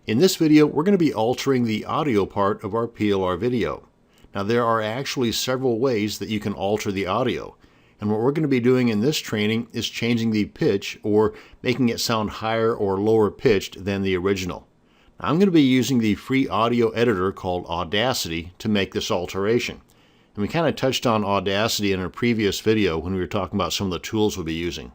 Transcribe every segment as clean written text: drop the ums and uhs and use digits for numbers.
In this video, we're going to be altering the audio part of our PLR video. Now there are actually several ways that you can alter the audio. And what we're going to be doing in this training is changing the pitch or making it sound higher or lower pitched than the original. Now, I'm going to be using the free audio editor called Audacity to make this alteration. And we kind of touched on Audacity in a previous video when we were talking about some of the tools we'll be using.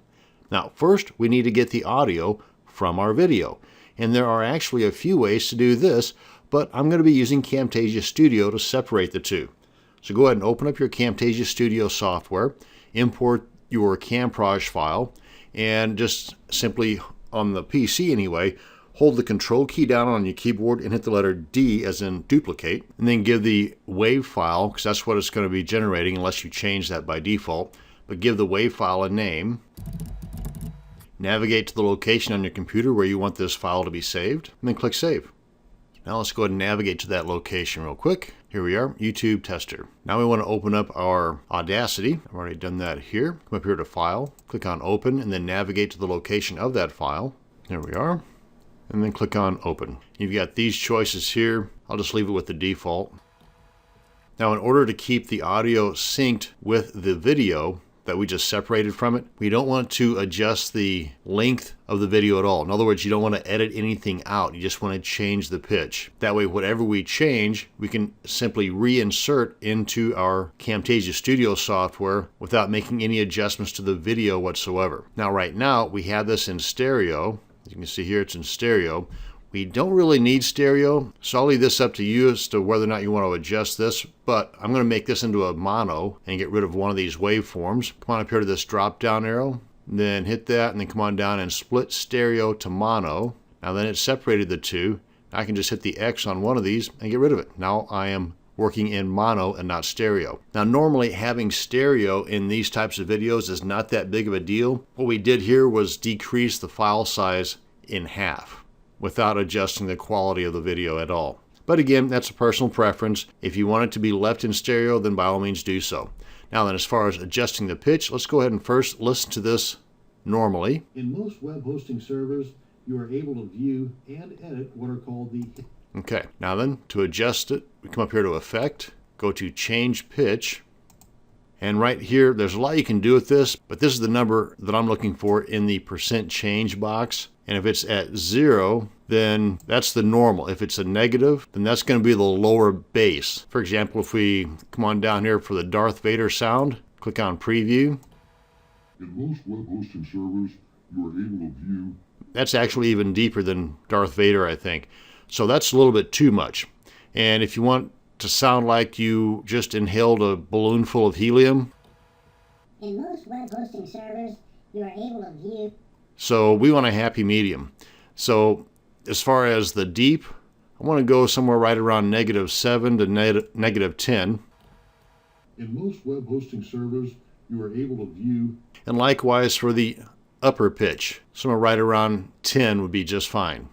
Now first we need to get the audio from our video. And there are actually a few ways to do this, but I'm going to be using Camtasia Studio to separate the two. So go ahead and open up your Camtasia Studio software, import your Camproj file, and just simply, on the PC anyway, hold the Control key down on your keyboard and hit the letter D as in duplicate, and then give the WAV file, because that's what it's going to be generating unless you change that by default, but give the WAV file a name. Navigate to the location on your computer where you want this file to be saved, and then click Save. Now let's go ahead and navigate to that location real quick. Here we are, YouTube Tester. Now we want to open up our Audacity. I've already done that here. Come up here to File, click on Open, and then navigate to the location of that file. There we are. And then click on Open. You've got these choices here. I'll just leave it with the default. Now in order to keep the audio synced with the video that we just separated from it, we don't want to adjust the length of the video at all. In other words, you don't want to edit anything out. You just want to change the pitch. That way, whatever we change, we can simply reinsert into our Camtasia Studio software without making any adjustments to the video whatsoever. Now, right now, we have this in stereo. As you can see here, it's in stereo. We don't really need stereo, so I'll leave this up to you as to whether or not you want to adjust this, but I'm going to make this into a mono and get rid of one of these waveforms. Come on up here to this drop down arrow, then hit that, and then come on down and split stereo to mono. Now then it's separated the two. I can just hit the X on one of these and get rid of it. Now I am working in mono and not stereo. Now normally having stereo in these types of videos is not that big of a deal. What we did here was decrease the file size in half without adjusting the quality of the video at all. But again, that's a personal preference. If you want it to be left in stereo, then by all means do so. Now then, as far as adjusting the pitch, let's go ahead and first listen to this normally. In most web hosting servers, you are able to view and edit what are called the... Okay, now then, to adjust it, we come up here to Effect, go to Change Pitch, and right here, there's a lot you can do with this, but this is the number that I'm looking for in the percent change box. And if it's at 0, then that's the normal. If it's a negative, then that's going to be the lower bass. For example, if we come on down here for the Darth Vader sound, click on Preview. In most web hosting servers, you are able to view... That's actually even deeper than Darth Vader, I think. So that's a little bit too much. And if you want to sound like you just inhaled a balloon full of helium... In most web hosting servers, you are able to view... So we want a happy medium. So as far as the deep, I want to go somewhere right around -7 to -10. In most web hosting servers, you are able to view... And likewise for the upper pitch, somewhere right around 10 would be just fine.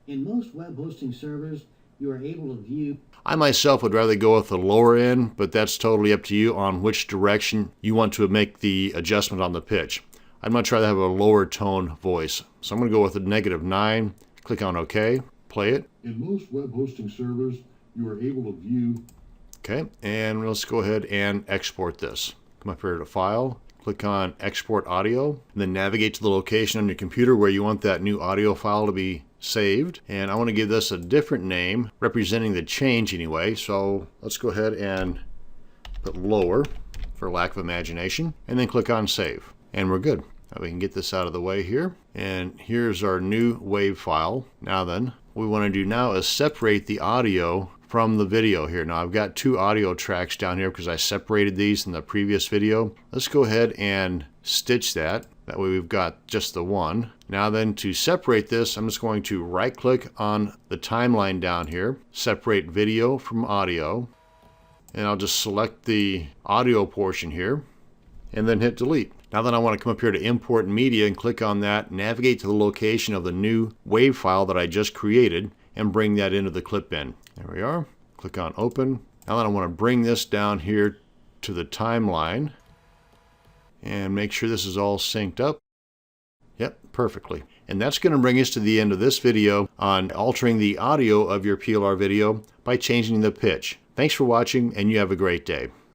In most web hosting servers, you are able to view... I myself would rather go with the lower end, but that's totally up to you on which direction you want to make the adjustment on the pitch. I'd much rather have a lower tone voice. So I'm going to go with a -9, click on OK, play it. In most web hosting servers, you are able to view... Okay, and let's go ahead and export this. Come up here to File, click on Export Audio, and then navigate to the location on your computer where you want that new audio file to be saved. And I want to give this a different name, representing the change anyway. So let's go ahead and put lower, for lack of imagination, and then click on Save. And we're good. Now we can get this out of the way here. And here's our new WAV file. Now then, what we want to do now is separate the audio from the video here. Now I've got two audio tracks down here because I separated these in the previous video. Let's go ahead and stitch that. That way we've got just the one. Now then, to separate this, I'm just going to right click on the timeline down here, separate video from audio, and I'll just select the audio portion here and then hit delete. Now then I want to come up here to Import Media and click on that, navigate to the location of the new WAV file that I just created, and bring that into the clip bin. There we are. Click on Open. Now then I want to bring this down here to the timeline and make sure this is all synced up. Yep, perfectly. And that's going to bring us to the end of this video on altering the audio of your PLR video by changing the pitch. Thanks for watching, and you have a great day.